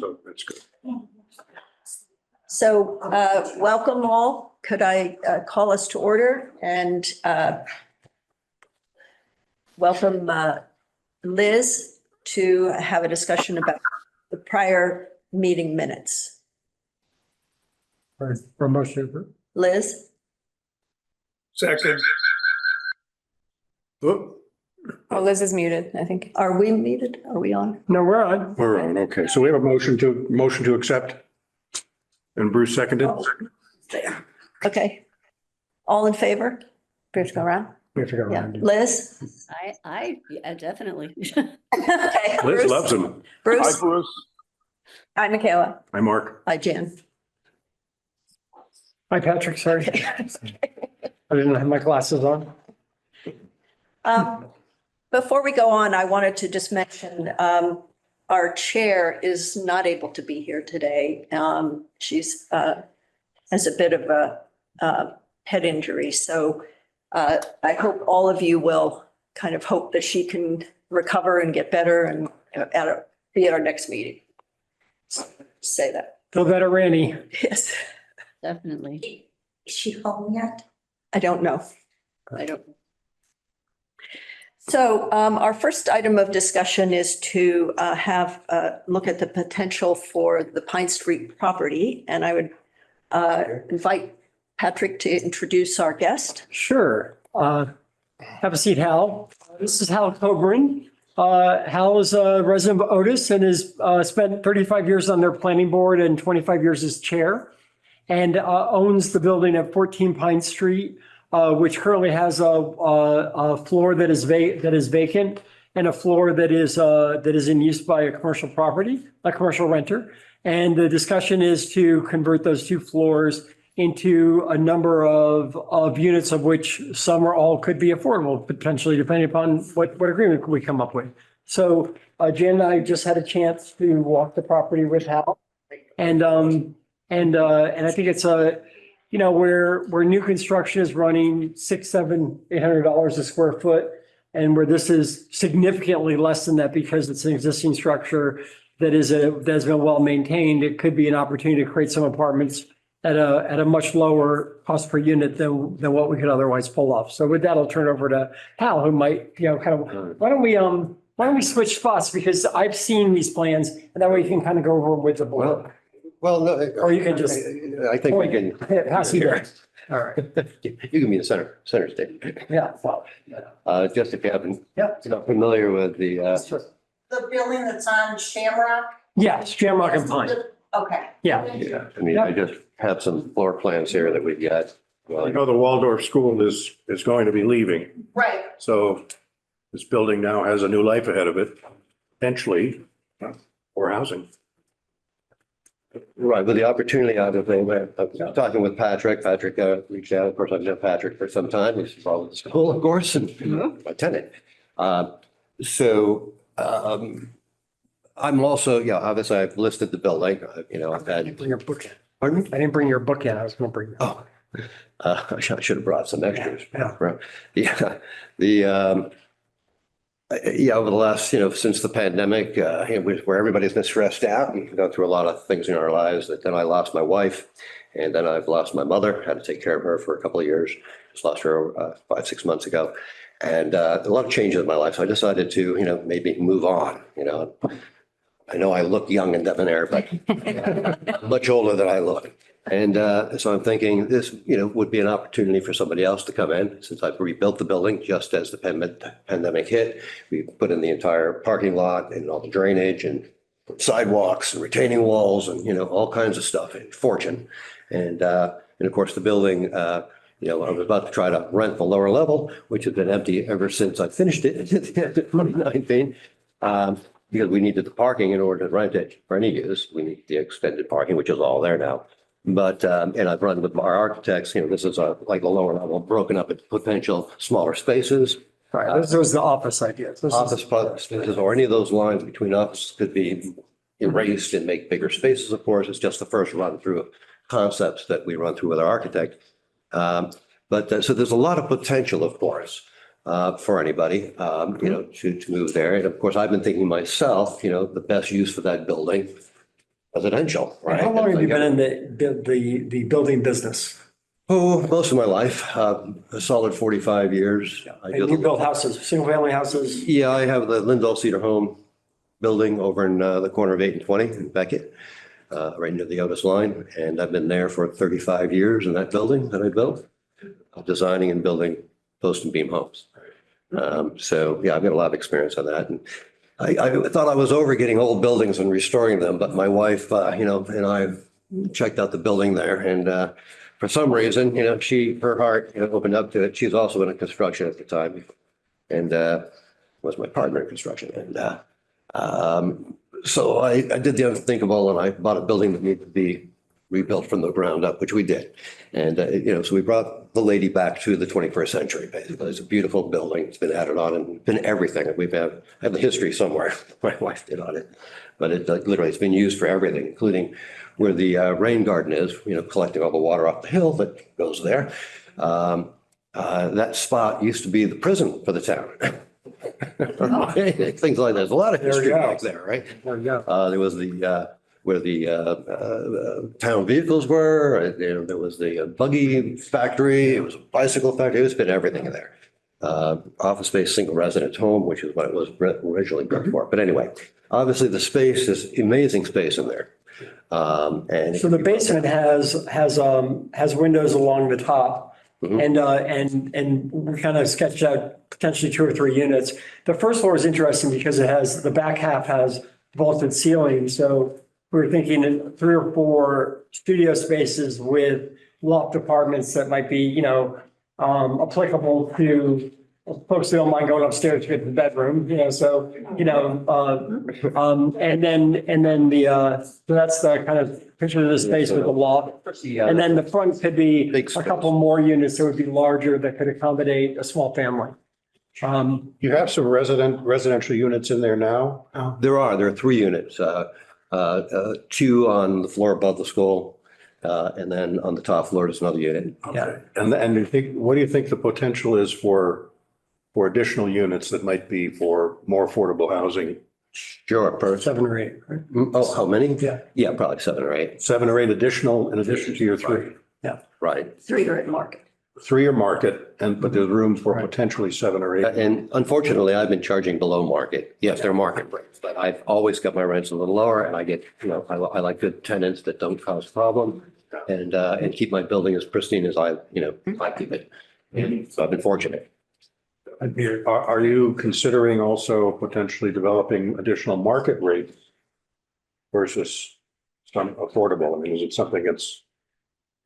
so that's good. So welcome all. Could I call us to order and welcome Liz to have a discussion about the prior meeting minutes. For motion. Liz? Second. Whoop, Oh, Liz is muted, I think. Are we muted? Are we on? No, we're on. we're on. Okay, so we have a motion to accept. And Bruce seconded. Oh, there. Okay. All in favor? We have to go around. We have to go Yeah. around. Liz? Yeah, definitely. Okay. Liz Bruce? loves him. Hi, Bruce? Bruce. Hi, Michaela. Hi, Mark. Hi, Jan. Hi, Patrick, sorry. I didn't have my glasses on. Before we go on, I wanted to just mention, our chair is not able to be here today. She's, has a bit of a head injury. So I hope all of you will kind of hope that she can recover and get better and be at our next meeting. Say that. Feel better, Randy. Yes. Definitely. Is she home yet? I don't know. I don't. So our first item of discussion is to have a look at the potential for the Pine Street property. And I would invite Patrick to introduce our guest. Sure. Have a seat, Hal. This is Hal Coburn. Hal is a resident of Otis and has spent 35 years on their planning board and 25 years as chair, and owns the building at 14 Pine Street, which currently has a floor that is vacant and a floor that is in use by a commercial renter. And the discussion is to convert those two floors into a number of units, of which some or all could be affordable, potentially, depending upon what agreement we come up with. So Jen and I just had a chance to walk the property with Hal. And I think it's where new construction is running $600, $800 a square foot, and where this is significantly less than that because it's an existing structure that has been well maintained. It could be an opportunity to create some apartments at a much lower cost per unit than what we could otherwise pull off. So with that, I'll turn it over to Hal, who might, why don't we switch spots, because I've seen these plans, and that way you can kind of go over with the board. Well, no. Or you can just I think we can. Pass it there. All right. You can be the center stage. Yeah. Well, Just if you haven't, yeah. not familiar with the, The building that's on Shamrock? Yeah, Shamrock and Pine. Okay. Yeah. yeah, I mean, I just have some floor plans here that we've got. I know the Waldorf School is going to be leaving. Right. So this building now has a new life ahead of it, potentially, for housing. Right, with the opportunity out of it, I was talking with Patrick. Patrick reached out. Of course, I've known Patrick for some time. He's involved with the school, of course, and my tenant. I'm also, obviously I've listed the building, I've I didn't had, bring your book in. pardon me? I didn't bring your book in. I was going to bring that. Oh, I should have brought some extras. Yeah. Right. Over the last, since the pandemic, where everybody's been stressed out and gone through a lot of things in our lives, that then I lost my wife, and then I've lost my mother, had to take care of her for a couple of years. Just lost her 5-6 months ago. And a lot of changes in my life. So I decided to, maybe move on, I know I look young and debonair, but I'm much older than I look. And so I'm thinking this, would be an opportunity for somebody else to come in, since I've rebuilt the building just as the pandemic hit. We put in the entire parking lot and all the drainage and sidewalks and retaining walls and, all kinds of stuff, and fortune. And of course, the building, I was about to try to rent the lower level, which has been empty ever since I finished it at the end of 2019. Because we needed the parking in order to rent it for any use. We need the extended parking, which is all there now. But, and I've run with our architects, this is like the lower level, broken up into potential smaller spaces. All right. This was the office idea. Office spaces, or any of those lines between offices could be erased and make bigger spaces, of course. It's just the first run through of concepts that we run through with our architect. So there's a lot of potential, of course, for anybody, to move there. And of course, I've been thinking myself, the best use for that building residential, right? How long have you been in the building business? Oh, most of my life, a solid 45 years. I And you build houses, single family houses? Yeah, I have the Lindell Cedar Home building over in the corner of 8 and 20 in Beckett, right near the Otis line. And I've been there for 35 years in that building that I built, designing and building post and beam homes. So yeah, I've got a lot of experience on that. And I thought I was over getting old buildings and restoring them, but my wife, and I checked out the building there, and for some reason, her heart, opened up to it. She was also in construction at the time, and was my partner in construction. And so I did the unthinkable, and I bought a building that needed to be rebuilt from the ground up, which we did. And, so we brought the lady back to the 21st century, basically. It's a beautiful building. It's been added on and been everything. I have the history somewhere my wife did on it, but literally it's been used for everything, including where the rain garden is, collecting all the water off the hill that goes there. That spot used to be the prison for the town. Things like that. There's a lot of history back there, right? There you go. There was where the town vehicles were. There was the buggy factory. It was a bicycle factory. It's been everything in there. Office space, single residence home, which is what it was originally built for. But anyway, obviously the space is amazing space in there. And So the basement has windows along the top. And we kind of sketched out potentially 2 or 3 units. The first floor is interesting because the back half has vaulted ceilings. So we're thinking 3 or 4 studio spaces with loft apartments that might be, applicable to folks that don't mind going upstairs to get to the bedroom, so, and then so that's the kind of picture of the space with the loft. And then the front could be a couple more units that would be larger that could accommodate a small family. You have some residential units in there now? there are 3 units, 2 on the floor above the school. And then on the top floor is another unit. Okay. And what do you think the potential is for additional units that might be for more affordable housing? Sure. 7 or 8, right? Oh, how many? Yeah. Yeah, probably 7 or 8. 7 or 8 additional in addition to your 3? Right. 3 are at market. 3 are market, but there's room for potentially 7 or 8. And unfortunately, I've been charging below market. Yes, they're market rates, but I've always got my rents a little lower, and I get, I like good tenants that don't cause problem and keep my building as pristine as I keep it. And so I've been fortunate. Are you considering also potentially developing additional market rates versus some affordable? I mean, is it something that's?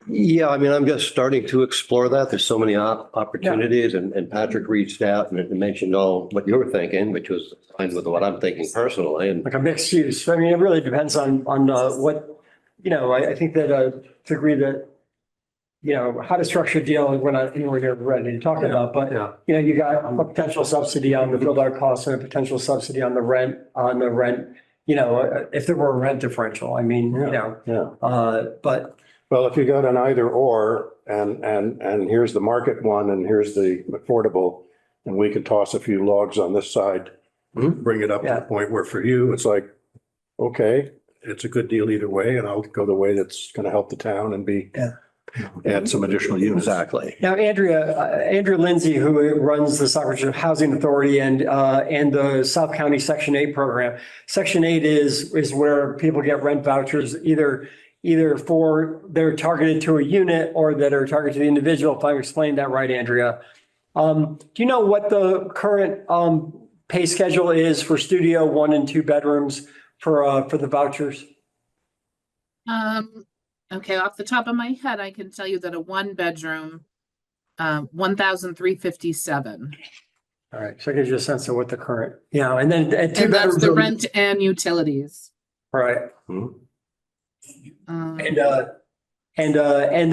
Yeah, I mean, I'm just starting to explore that. There's so many opportunities, and Patrick reached out and mentioned all what you were thinking, which was aligned with what I'm thinking personally. And Like a mixed use. I mean, it really depends on what, I think that to agree that, how to structure a deal, we're not anywhere near ready to talk about, but, you got a potential subsidy on the build out costs and a potential subsidy on the rent, if there were a rent differential, I mean, but. Well, if you got an either or and here's the market one and here's the affordable, and we could toss a few logs on this side, bring it up to the point where for you, it's like, okay, it's a good deal either way, and I'll go the way that's going to help the town and add some additional units. exactly. Now, Andrea Lindsay, who runs the Stockbridge Housing Authority and the South County Section 8 program. Section 8 is where people get rent vouchers either for they're targeted to a unit or that are targeted to the individual, if I explained that right, Andrea. Do you know what the current pay schedule is for studio 1 and 2 bedrooms for the vouchers? Okay, off the top of my head, I can tell you that a 1-bedroom, 1,357. All right, so it gives you a sense of what the current, and then 2 And that's bedrooms. the rent and utilities. Right. Um, And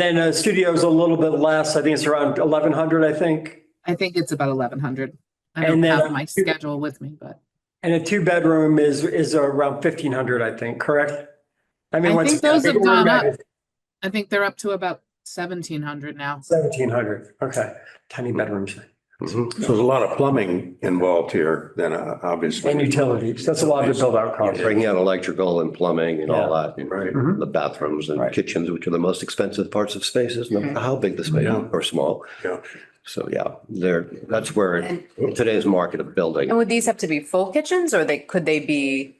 then studio's a little bit less. I think it's around 1,100, I think. I think it's about 1,100. I And don't then have my schedule with me, but And a 2-bedroom is around 1,500, I think, correct? I mean, I what's think those have bigger gone room up. is I think they're up to about 1,700 now. 1,700. Okay, tiny bedrooms. So there's a lot of plumbing involved here then, obviously. And utilities. That's a lot of the build out costs. Bringing out electrical and plumbing and all that. Right. The bathrooms and Right. kitchens, which are the most expensive parts of spaces, no matter how big the space Yeah. or small. Yeah. So yeah, that's where in today's market of building. And would these have to be full kitchens or could they be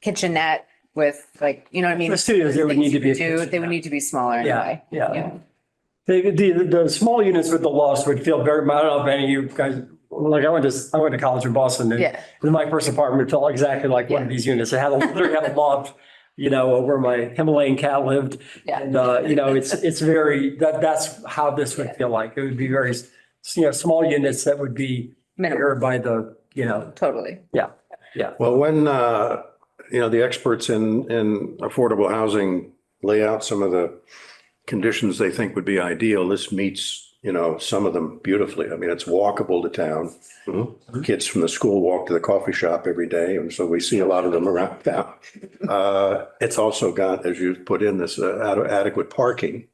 kitchenette with like, you know what I mean? For studios, there would need to be a They would kitchenette. need to be smaller Yeah, anyway. yeah. The small units with the lofts would feel very, I don't know if any of you guys, like I went to college in Boston and Yeah. my first apartment felt exactly like one of these units. It had literally had a loft, where my Himalayan cat lived. Yeah. And, it's very, that's how this would feel like. It would be very, small units that would be Minimal. mirrored by the, Totally. yeah. Well, when, the experts in affordable housing lay out some of the conditions they think would be ideal, this meets, some of them beautifully. I mean, it's walkable to town. Kids from the school walk to the coffee shop every day, and so we see a lot of them around town. It's also got, as you put in this, adequate parking.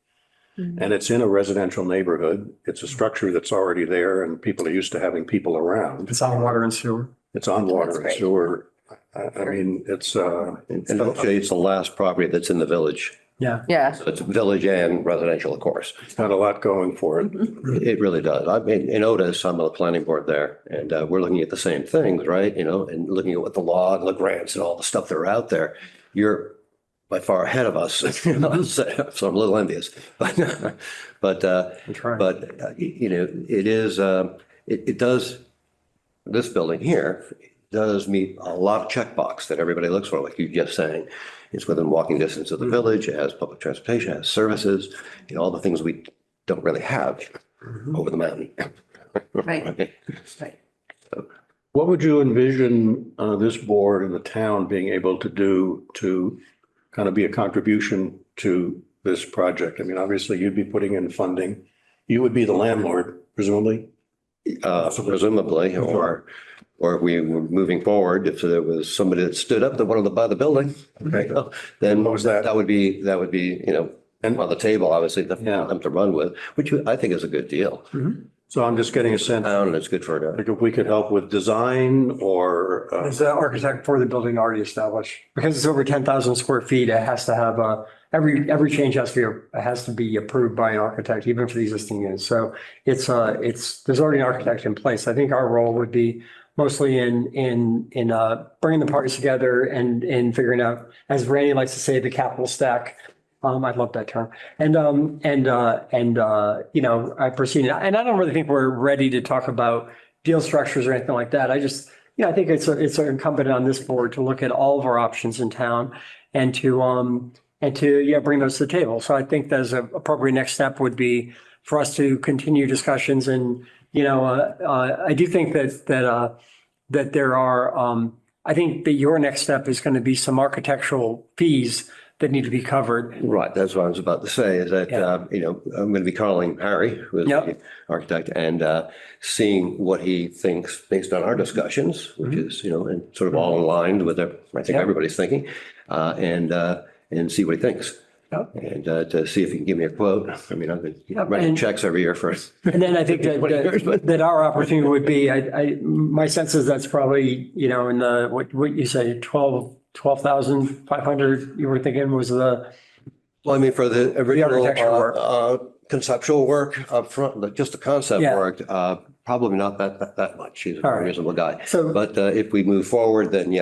And it's in a residential neighborhood. It's a structure that's already there and people are used to having people around. It's on water and sewer. It's on water and great. sewer. I mean, it's, And actually, it's the last property that's in the village. Yeah. Yeah. So it's village and residential, of course. got a lot going for it. It really does. I mean, in Otis, I'm on the planning board there, and we're looking at the same things, right? And looking at what the law and the grants and all the stuff that are out there. You're by far ahead of us, so I'm a little envious. But it is, it does, this building here does meet a lot of checkbox that everybody looks for, like you just saying. It's within walking distance of the village, it has public transportation, it has services, all the things we don't really have over the mountain. Right. Right. What would you envision this board and the town being able to do to kind of be a contribution to this project? I mean, obviously you'd be putting in funding. You would be the landlord, presumably. Presumably, or if we were moving forward, if there was somebody that stood up that wanted to buy the building, then What was that? that would be, and on the table, obviously, for Yeah. them to run with, which I think is a good deal. So I'm just getting a sense, And it's good for like if we could help with design or, Is the architect for the building already established? Because it's over 10,000 square feet, it has to have every change has to be approved by an architect, even for the existing units. So there's already an architect in place. I think our role would be mostly in bringing the parties together and in figuring out, as Randy likes to say, the capital stack. I love that term. I proceed, and I don't really think we're ready to talk about deal structures or anything like that. I just, I think it's incumbent on this board to look at all of our options in town and to bring those to the table. So I think there's an appropriate next step would be for us to continue discussions and, I do think that there are, I think that your next step is going to be some architectural fees that need to be covered. Right, that's what I was about to say, is that, I'm going to be calling Harry, who is the architect, and seeing what he thinks based on our discussions, which is, and sort of all aligned with, I think everybody's thinking, and see what he thinks. And to see if he can give me a quote. I mean, I've been writing checks every year for. And then I think that our opportunity would be, my sense is that's probably, in the, what you say, 12,500 you were thinking was the. Well, I mean, for the architecture original conceptual work up front, just the concept Yeah. work, probably not that much. He's All a right. reasonable guy. So- But if we move forward, then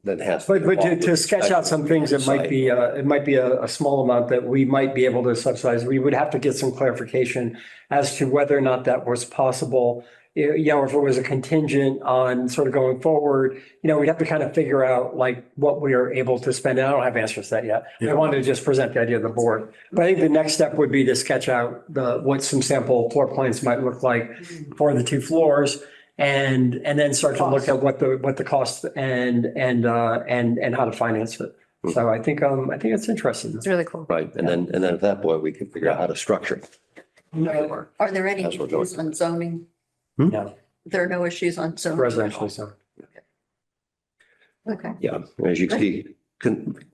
then it has. But to sketch out some things, it might be a small amount that we might be able to subsidize. We would have to get some clarification as to whether or not that was possible. Or if it was a contingent on sort of going forward, we'd have to kind of figure out like what we are able to spend. And I don't have answers to that yet. I wanted to just present the idea of the board. But I think the next step would be to sketch out what some sample floor plans might look like for the two floors. And then start to look at what the cost and how to finance it. So I think it's interesting. It's really cool. Right, and then at that point, we can figure out how to structure it. Are there any That's what we're issues on zoning? No, There are no issues on zoning? residentially so. Okay. Yeah, as you see,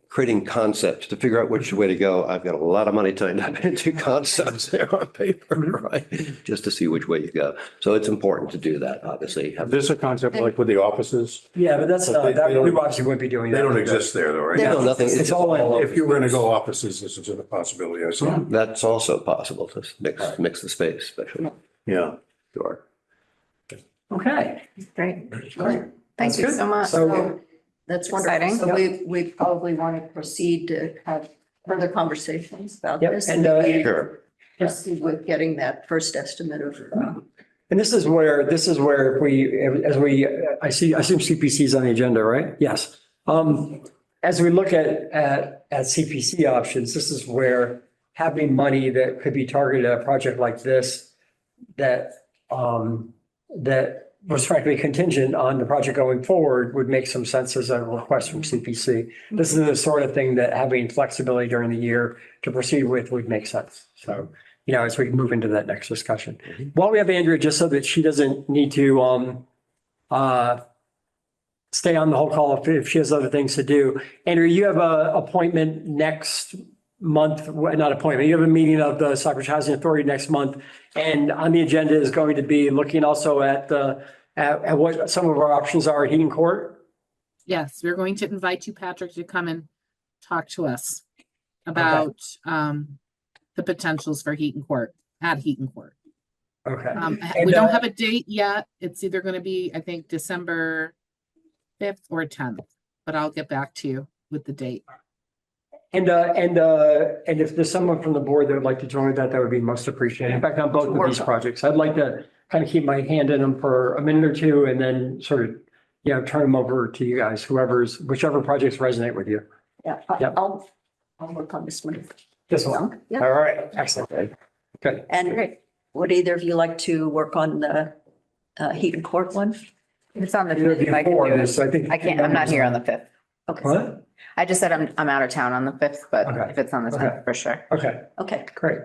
creating concepts to figure out which way to go. I've got a lot of money tied up into concepts there on paper, right? Just to see which way you go. So it's important to do that, obviously. Is this a concept like with the offices? Yeah, but that's, They that, don't- we obviously wouldn't be doing that. They don't exist there though, right? No, nothing. It's all in. If you were going to go offices, this is a possibility, I see. That's also possible to mix the space, especially. Yeah. Sure. Okay. Great. Great. Thank you so much. So, That's wonderful. Exciting. So we probably want to proceed to have further conversations about Yep, this. and, Sure. Proceed with getting that first estimate of, and this is where if we, as we, I assume CPC is on the agenda, right? Yes. As we look at CPC options, this is where having money that could be targeted at a project like this, that was frankly contingent on the project going forward would make some sense as a request from CPC. This is the sort of thing that having flexibility during the year to proceed with would make sense. So, as we move into that next discussion. While we have Andrea, just so that she doesn't need to stay on the whole call if she has other things to do. Andrea, you have a appointment next month, not appointment, you have a meeting of the Stockbridge Housing Authority next month. And on the agenda is going to be looking also at what some of our options are at Heating Court. Yes, we're going to invite you, Patrick, to come and talk to us about the potentials for Heaton Court, at Heaton Court. Okay. We don't have a date yet. It's either going to be, I think, December 5th or 10th, but I'll get back to you with the date. And if there's someone from the board that would like to join that, that would be most appreciated. In fact, on both of these projects, I'd like to kind of keep my hand in them for a minute or two and then sort of, turn them over to you guys, whichever projects resonate with you. yeah, Yep. I'll work on this one. This one. Yeah. All right, excellent. Good. And would either of you like to work on the Heaton Court one? It's on the It'll 5th. be if I can four, do it. so I think. I can't, I'm not here on the 5th. Okay, What? I just said I'm out of town on the 5th, but Okay. if it's on the Okay. 10th, for sure. Okay, okay, great.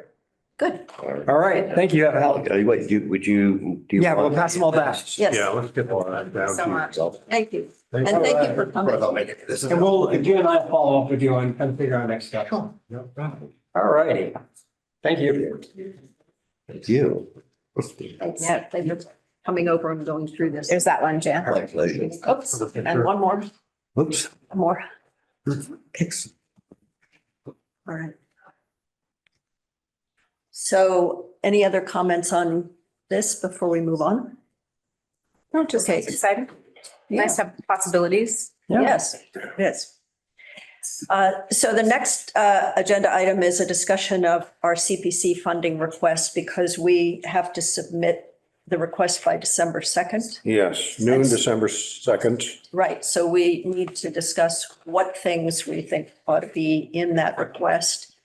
good. All right, thank you, Hal. Wait, do you? Yeah, we'll pass them all back. Yes, Yeah, let's get all that down. So much. thank you. And Thanks. thank you for coming. And you and I will follow up with you and kind of figure out next steps. Sure. All righty. Thank you. Thank you. Thanks. Thank you for coming over and going through this. There's that one, Jan. My pleasure. Oops, and one more, Oops. one more. Excellent. All right. So any other comments on this before we move on? No, just Okay. it's exciting. Nice to have possibilities. Yeah. Yes, yes. So the next agenda item is a discussion of our CPC funding request because we have to submit the request by December 2nd. Yes, noon, December 2nd. Right, so we need to discuss what things we think ought to be in that request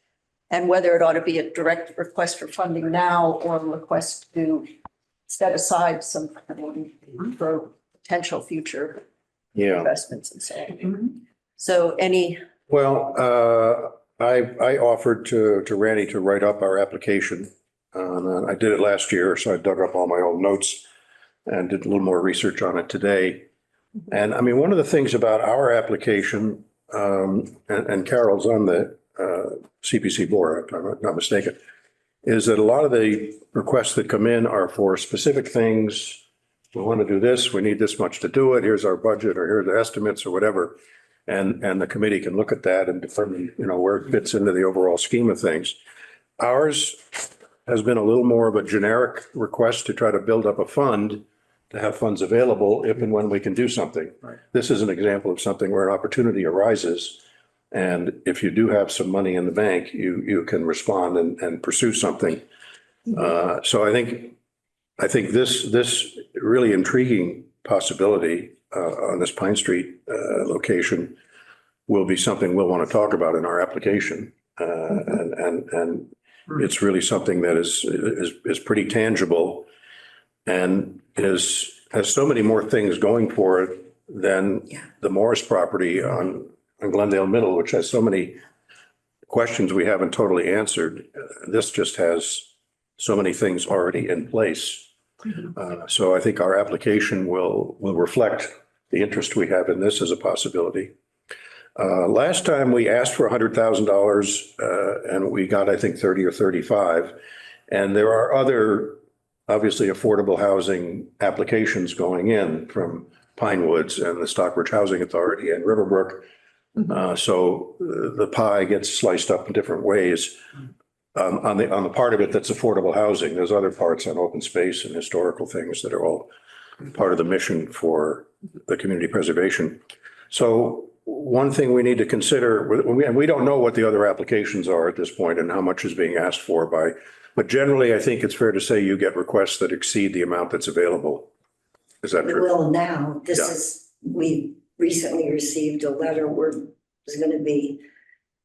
and whether it ought to be a direct request for funding now or a request to set aside some funding for potential future Yeah. investments and so on. So any, Well, I offered to Randy to write up our application. I did it last year, so I dug up all my old notes and did a little more research on it today. And I mean, one of the things about our application, and Carol's on the CPC board, if I'm not mistaken, is that a lot of the requests that come in are for specific things. We want to do this, we need this much to do it, here's our budget, or here are the estimates, or whatever. And the committee can look at that and determine, where it fits into the overall scheme of things. Ours has been a little more of a generic request to try to build up a fund, to have funds available if and when we can do something. Right. This is an example of something where an opportunity arises. And if you do have some money in the bank, you can respond and pursue something. So I think this really intriguing possibility on this Pine Street location will be something we'll want to talk about in our application. And it's really something that is pretty tangible and has so many more things going for it than the Morris property on Glendale Middle, which has so many questions we haven't totally answered. This just has so many things already in place. So I think our application will reflect the interest we have in this as a possibility. Last time we asked for $100,000 and we got, I think, 30 or 35. And there are other, obviously, affordable housing applications going in from Pine Woods and the Stockbridge Housing Authority and Riverbrook. So the pie gets sliced up in different ways. On the part of it that's affordable housing, there's other parts on open space and historical things that are all part of the mission for the community preservation. So one thing we need to consider, and we don't know what the other applications are at this point and how much is being asked for by, but generally, I think it's fair to say you get requests that exceed the amount that's available. Is that true? Well, now, this Yeah. is, we recently received a letter where there's gonna be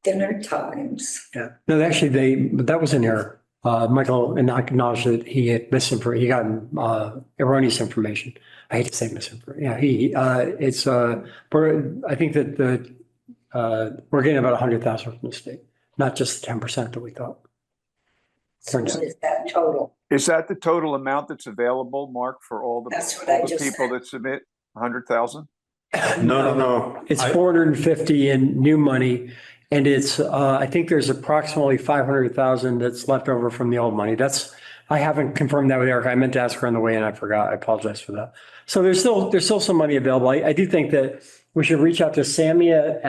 dinner times. Yeah, no, actually, that was in there. Michael acknowledged that he had he got erroneous information. I hate to say misinformation. Yeah, I think that we're getting about 100,000 from the state, not just 10% that we thought. So what is that total? Is that the total amount that's available, Mark, for all the That's what I all the just people said. that submit 100,000? No. It's 450 in new money. And it's, I think there's approximately 500,000 that's left over from the old money. I haven't confirmed that with Erica. I meant to ask her on the way and I forgot. I apologize for that. So there's still some money available. I do think that we should reach out to Samia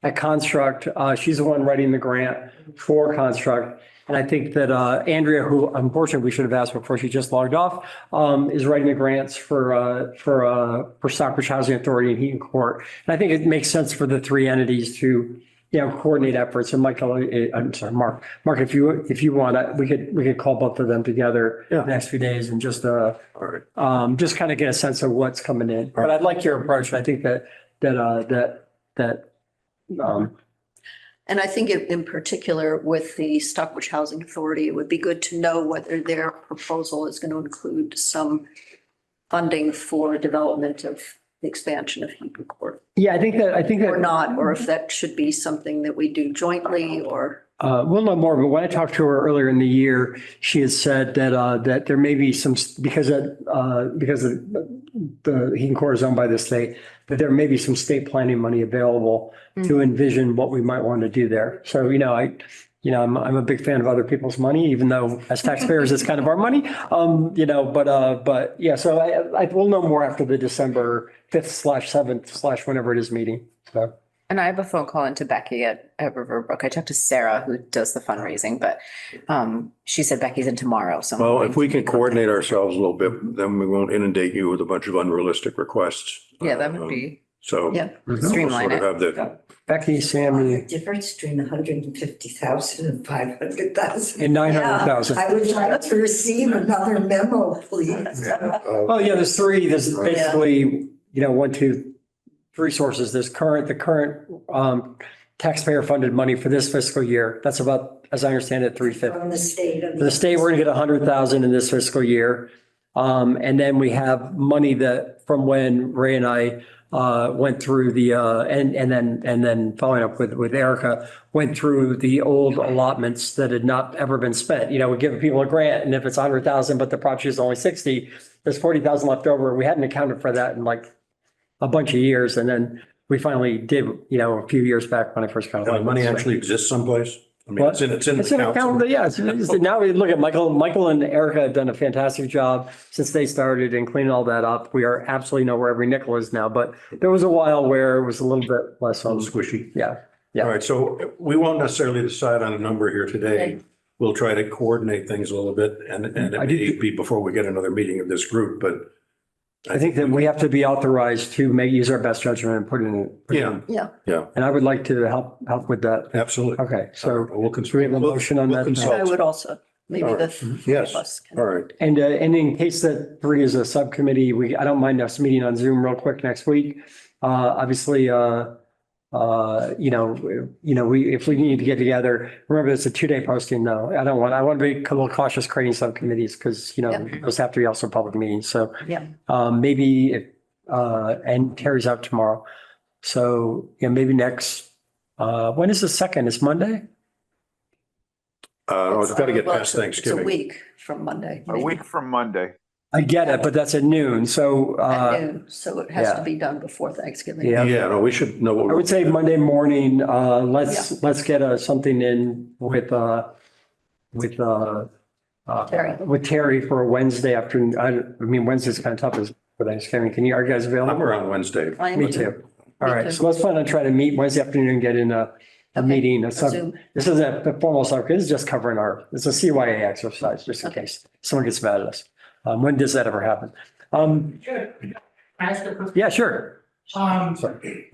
at Construct. She's the one writing the grant for Construct. And I think that Andrea, who unfortunately we should have asked before she just logged off, is writing the grants for Stockbridge Housing Authority and Heaton Court. And I think it makes sense for the three entities to, coordinate efforts. And Michael, I'm sorry, Mark, if you want, we could call both of them together the next few days and just All right. just kind of get a sense of what's coming in. But I'd like your approach. I think that And I think in particular with the Stockbridge Housing Authority, it would be good to know whether their proposal is going to include some funding for development of the expansion of Heaton Court. Yeah, I think that Or not, or if that should be something that we do jointly or. We'll know more, but when I talked to her earlier in the year, she had said that there may be some, because the Heaton Court is owned by the state, that there may be some state planning money available to envision what we might want to do there. So, I'm a big fan of other people's money, even though as taxpayers, it's kind of our money. But yeah, so I will know more after the December 5th/7th/ whenever it is meeting. So. And I have a phone call into Becky at Riverbrook. I talked to Sarah, who does the fundraising, but she said Becky's in tomorrow. So Well, if we can coordinate ourselves a little bit, then we won't inundate you with a bunch of unrealistic requests. yeah, that would be So. Yeah. streamline sort of it. have the- Becky, Sammy, Difference between 150,000 and 500,000. and 900,000. I would like to receive another memo, please. Well, yeah, there's three. There's basically, 1, 2, 3 sources. There's the current taxpayer funded money for this fiscal year. That's about, as I understand it, 350. From the state. For the state, we're gonna get 100,000 in this fiscal year. And then we have money that from when Ray and I went through the and then following up with Erica, went through the old allotments that had not ever been spent. We give people a grant, and if it's 100,000, but the project is only 60, there's 40,000 left over. We hadn't accounted for that in like a bunch of years, and then we finally did, a few years back when I first got. The money actually exists someplace? I mean, What? it's in It's the an council. account, yeah. Now we look at Michael and Erica have done a fantastic job since they started and cleaning all that up. We are absolutely know where every nickel is now, but there was a while where it was a little bit less A on, little squishy. yeah. All right, so we won't necessarily decide on a number here today. We'll try to coordinate things a little bit and it I may do- be before we get another meeting of this group, but I think that we have to be authorized to use our best judgment and put in. yeah, And I would like to help with that. absolutely. Okay, so We'll do we have a motion on we'll that? And I consult. would also, maybe All the right. three Yes. of us can. All right. And in case that 3 is a subcommittee, I don't mind us meeting on Zoom real quick next week. Obviously, if we need to get together, remember it's a 2-day posting though. I want to be a little cautious creating subcommittees because, those have to be also public meetings. So maybe and Terry's out tomorrow. So maybe next, when is the 2nd? It's Monday? It's got to get past It's a Thanksgiving. week from Monday. A week from Monday. I get it, but that's at noon. So, at noon, so it has to yeah. be done before Thanksgiving. Yeah. Yeah, no, we should know. I would say Monday morning, let's get something in with Terry. with Terry for a Wednesday afternoon. I mean, Wednesday's kind of tough as for Thanksgiving. Are you guys I'm available? around Wednesday. I am Me too. too. All Me right, too. so let's plan on trying to meet Wednesday afternoon and get in a Okay, meeting. a Zoom. This isn't a formal subject, this is just covering it's a CYA exercise, just in Okay. case someone gets mad at us. When does that ever happen? Can I ask a quick? Yeah, sure. Sorry.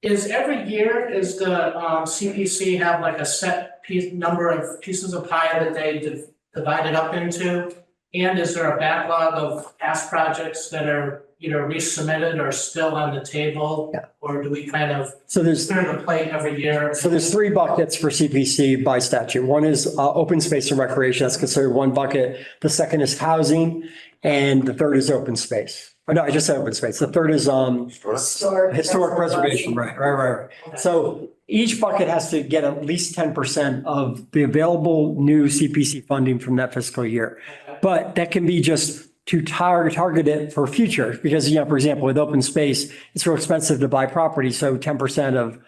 Is every year, is the CPC have like a set number of pieces of pie that they divide it up into? And is there a backlog of past projects that are either resubmitted or still on the table? Yeah. Or do we kind of So there's clear the plate every year? So there's three buckets for CPC by statute. One is open space and recreation. That's considered one bucket. The second is housing, and the third is open space. Oh, no, I just said open space. The third is historic preservation. Right. So each bucket has to get at least 10% of the available new CPC funding from that fiscal year. But that can be just to target it for future, because, you know, for example, with open space, it's real expensive to buy property. So 10% of,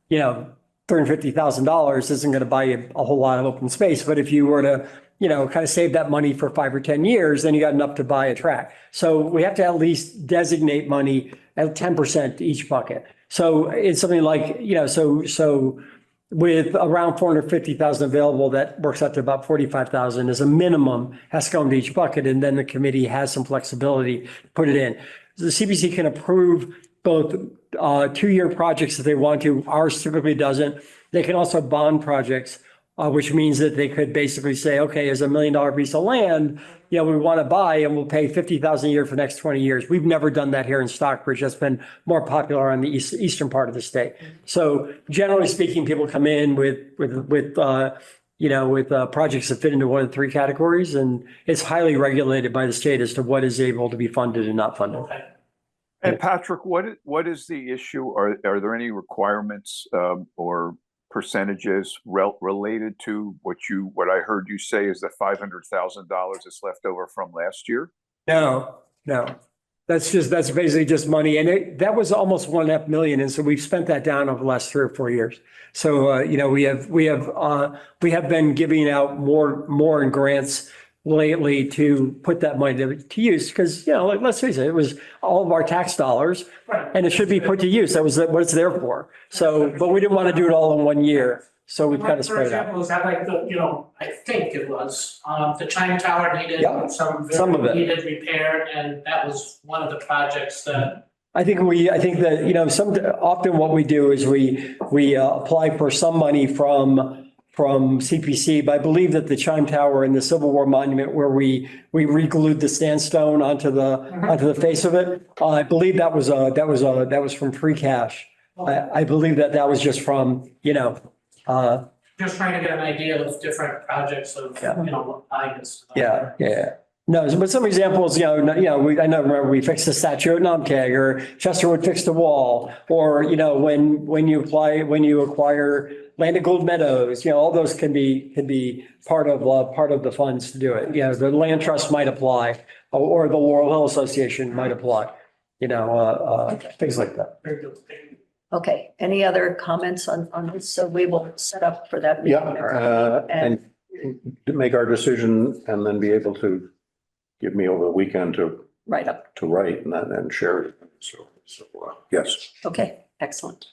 you know, $350,000 isn't going to buy you a whole lot of open space. But if you were to, you know, kind of save that money for 5 or 10 years, then you got enough to buy a tract. So we have to at least designate money at 10% to each bucket. So it's something like, you know, so with around 450,000 available, that works out to about 45,000 as a minimum has to go into each bucket. And then the committee has some flexibility to put it in. The CPC can approve both 2-year projects if they want to. Ours typically doesn't. They can also bond projects, which means that they could basically say, okay, there's $1 million piece of land, you know, we want to buy, and we'll pay 50,000 a year for the next 20 years. We've never done that here in Stockbridge. That's been more popular on the eastern part of the state. So generally speaking, people come in with projects that fit into one of the three categories, and it's highly regulated by the state as to what is able to be funded and not funded. Okay. And Patrick, what is the issue? Are there any requirements or percentages related to what I heard you say is the $500,000 that's left over from last year? No. That's basically just money. And that was almost 1.5 million. And so we've spent that down over the last 3 or 4 years. So, you know, we have been giving out more in grants lately to put that money to use, because, you know, like, let's face it, it was all of our tax dollars and it should be put to use. That was what it's there for. So, but we didn't want to do it all in 1 year. So we've kind of For spread it out. example, is that like I think it was, the Chime Tower needed Yeah, some some of it. needed repair, and that was one of the projects that. I think that, you know, often what we do is we apply for some money from CPC, but I believe that the Chime Tower and the Civil War Monument, where we re-glued the sandstone onto the face of it, I believe that was from free cash. I believe that was just from, you know, Just trying to get an idea of different projects of, what values. yeah. No, but some examples, I remember we fixed the statue at Namkeg, or Chesterwood fixed a wall, or, you know, when you acquire land at Gold Meadows, you know, all those can be part of the funds to do it. You know, the land trust might apply, or the Laurel Hill Association might apply, you know, things like that. Very good. Okay, any other comments on this? So we will set up for that meeting. And to make our decision and then be able to give me over the weekend to Right up. write and share it. So, yes. Okay, excellent.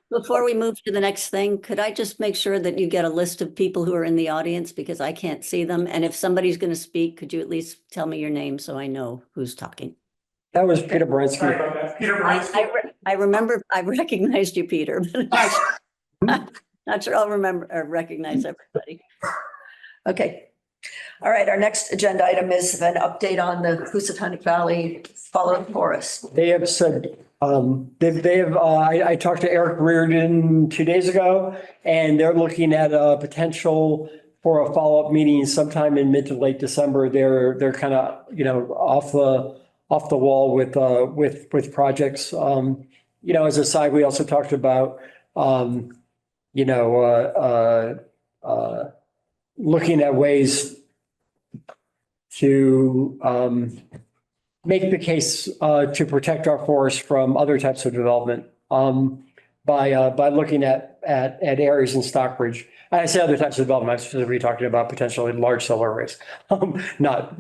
Before we move to the next thing, could I just make sure that you get a list of people who are in the audience, because I can't see them? And if somebody's going to speak, could you at least tell me your name so I know who's talking? That was Peter Brinsky. Sorry about that. Peter Brinsky. I remember, I recognized you, Peter, but not sure I'll remember or recognize everybody. Okay. All right, our next agenda item is an update on the Housatonic Valley Fallen Forest. They have said, I talked to Eric Reardon 2 days ago, and they're looking at a potential for a follow-up meeting sometime in mid to late December. They're kind of, you know, off the wall with projects. You know, as a side, we also talked about, looking at ways to make the case to protect our forests from other types of development by looking at areas in Stockbridge. I say other types of development, I'm specifically talking about potentially large solar arrays, not,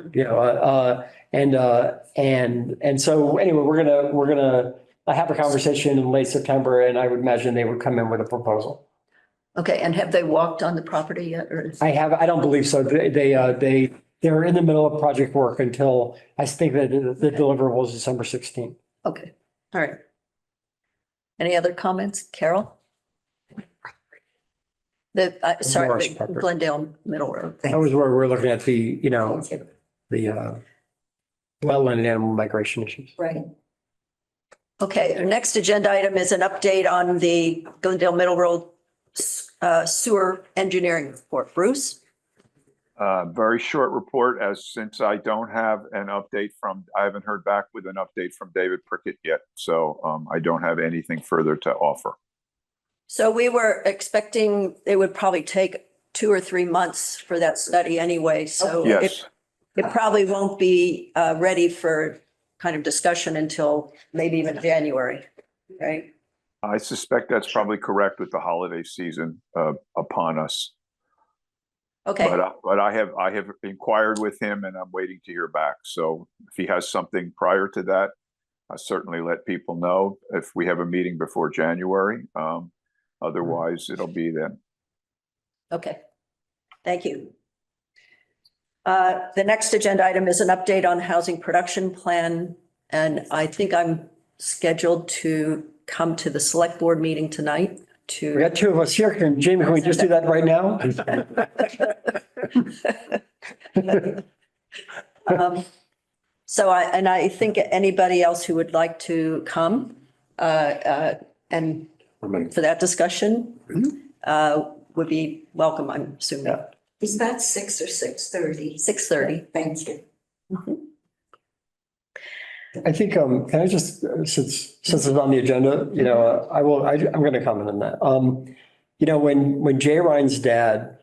and so anyway, we're gonna have a conversation in late September, and I would imagine they would come in with a proposal. Okay, and have they walked on the property yet, or? I don't believe so. They're in the middle of project work until, I think that the deliverable is December 16th. Okay, all right. Any other comments? Carol? Sorry, Morris the property. Glendale Middle Road. That was where we're looking at the wetland and animal migration issues. Right. Okay, our next agenda item is an update on the Glendale Middle Road sewer engineering report. Bruce? Very short report, as since I don't have an update I haven't heard back with an update from David Prickett yet. So I don't have anything further to offer. So we were expecting it would probably take 2 or 3 months for that study anyway, so Yes, it probably won't be ready for kind of discussion until maybe even January, right? I suspect that's probably correct with the holiday season upon us. Okay, But I have inquired with him and I'm waiting to hear back. So if he has something prior to that, I certainly let people know if we have a meeting before January. Otherwise, it'll be then. okay. Thank you. The next agenda item is an update on housing production plan. And I think I'm scheduled to come to the select board meeting tonight We to. got 2 of us here. Jamie, can we just do that right now? So I think anybody else who would like to come and for that discussion would be welcome, I'm assuming. Yeah. Is that 6 or 6:30? 6:30. Thank you. I think, can I just, since it's on the agenda, I'm going to comment on that. When Jay Ryan's dad,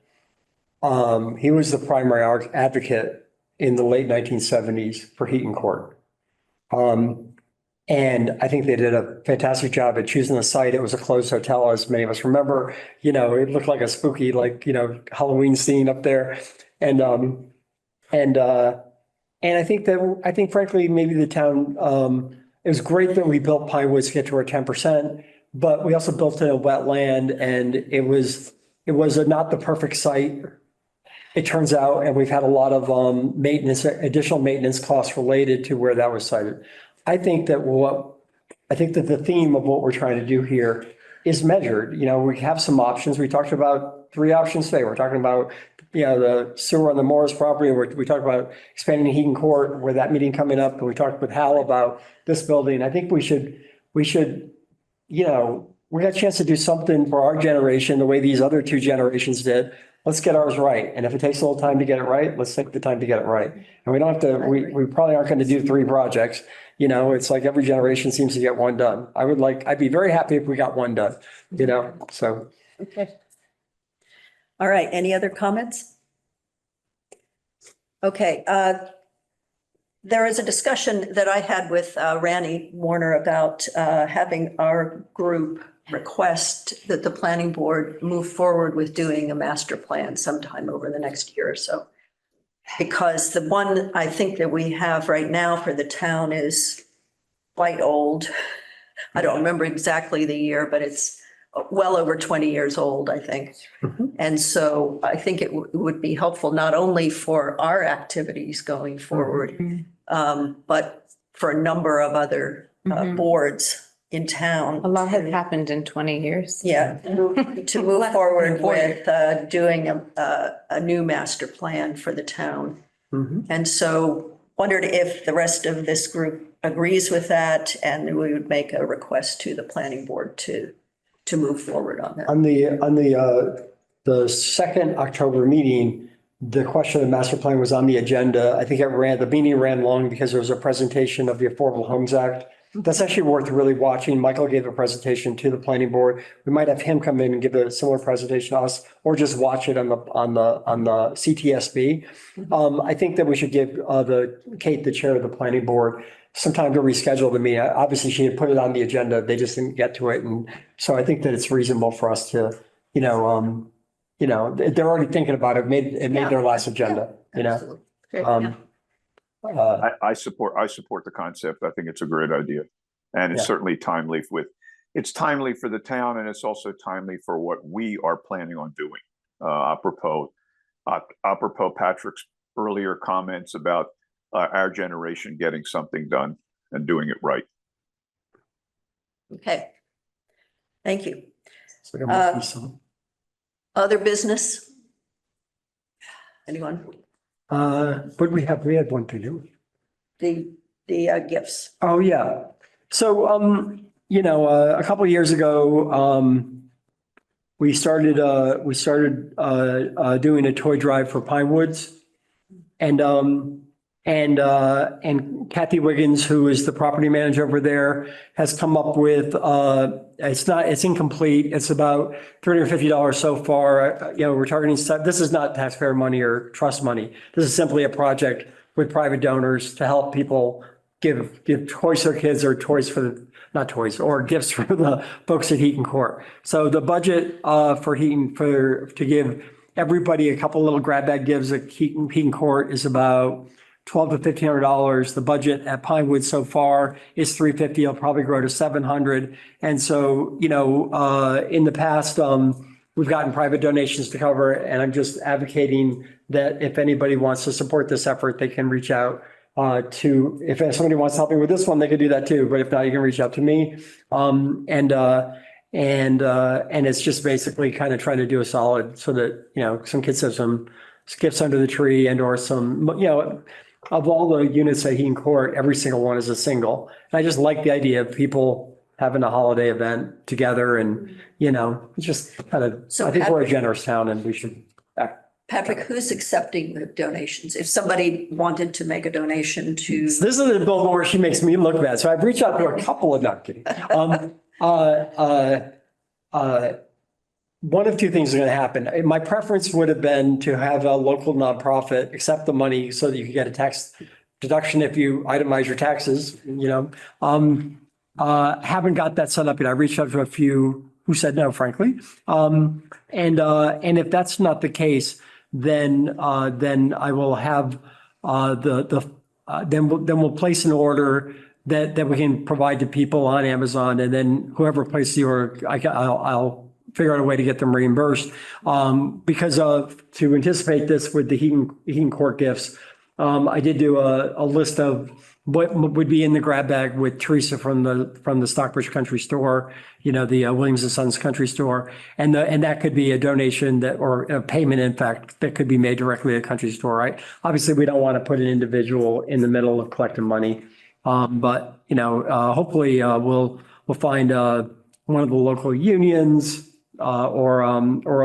he was the primary advocate in the late 1970s for Heaton Court. And I think they did a fantastic job at choosing the site. It was a closed hotel, as many of us remember. It looked like a spooky, Halloween scene up there. And I think frankly, maybe the town, it was great that we built Pine Woods to get to our 10%, but we also built in a wetland and it was not the perfect site. It turns out, and we've had a lot of additional maintenance costs related to where that was sited. I think that the theme of what we're trying to do here is measured. We have some options. We talked about 3 options today. We're talking about, the sewer on the Morris property. We talked about expanding Heaton Court, where that meeting coming up. And we talked with Hal about this building. I think we should, we got a chance to do something for our generation, the way these other 2 generations did. Let's get ours right. And if it takes a little time to get it right, let's take the time to get it right. And we don't have to, we probably aren't going to do 3 projects. It's like every generation seems to get 1 done. I'd be very happy if we got 1 done, so. Okay. All right, any other comments? Okay, there is a discussion that I had with Randy Warner about having our group request that the planning board move forward with doing a master plan sometime over the next year or so. Because the one I think that we have right now for the town is quite old. I don't remember exactly the year, but it's well over 20 years old, I think. And so I think it would be helpful not only for our activities going forward, but for a number of other boards in town. A lot has happened in 20 years. Yeah, to move forward with doing a new master plan for the town. And so wondered if the rest of this group agrees with that, and we would make a request to the planning board to move forward on that. On the second October meeting, the question of the master plan was on the agenda. I think the meeting ran long because there was a presentation of the Affordable Homes Act That's actually worth really watching. Michael gave a presentation to the planning board. We might have him come in and give a similar presentation to us, or just watch it on the CTSB. I think that we should give Kate, the chair of the planning board, some time to reschedule the meeting. Obviously, she had put it on the agenda. They just didn't get to it. And so I think that it's reasonable for us to, they're already thinking about it. It made their last agenda, Absolutely. Great. Um, I support the concept. I think it's a great idea. And it's Yeah. certainly timely it's timely for the town, and it's also timely for what we are planning on doing. Apropos Patrick's earlier comments about our generation getting something done and doing it right. Okay. Thank you. So there might be some. Other business? Anyone? But we had one to do. The gifts. Oh, yeah. So, a couple of years ago, we started doing a toy drive for Pine Woods. And Kathy Wiggins, who is the property manager over there, has come up with, it's incomplete. It's about $350 so far. We're targeting stuff. This is not taxpayer money or trust money. This is simply a project with private donors to help people give toys to their kids, or toys or gifts for the folks at Heaton Court. So the budget for Heaton to give everybody a couple little grab bag gifts at Heaton Court is about $1,200 to $1,500. The budget at Pinewood so far is $350. It'll probably grow to $700. And so, in the past, we've gotten private donations to cover, and I'm just advocating that if anybody wants to support this effort, they can reach out if somebody wants to help me with this one, they could do that too. But if not, you can reach out to me. And it's just basically kind of trying to do a solid so that, some kids have some gifts under the tree, and or some, of all the units at Heaton Court, every single one is a single. And I just like the idea of people having a holiday event together, and, it's just kind of, So I think we're a Patrick- generous town, and we should act. Patrick, who's accepting the donations? If somebody wanted to make a donation to, This is the bill where she makes me look bad. So I've reached out to a couple of, not kidding. One of two things are going to happen. My preference would have been to have a local nonprofit accept the money so that you could get a tax deduction if you itemize your taxes, haven't got that set up yet. I reached out to a few who said no, frankly. And if that's not the case, then I will have then we'll place an order that we can provide to people on Amazon, and then whoever places the order, I'll figure out a way to get them reimbursed. Because to anticipate this with the Heaton Court gifts, I did do a list of what would be in the grab bag with Teresa from the Stockbridge Country Store, the Williams and Sons Country Store. And that could be a donation or a payment, in fact, that could be made directly at a country store, right? Obviously, we don't want to put an individual in the middle of collecting money. But hopefully we'll find one of the local unions or a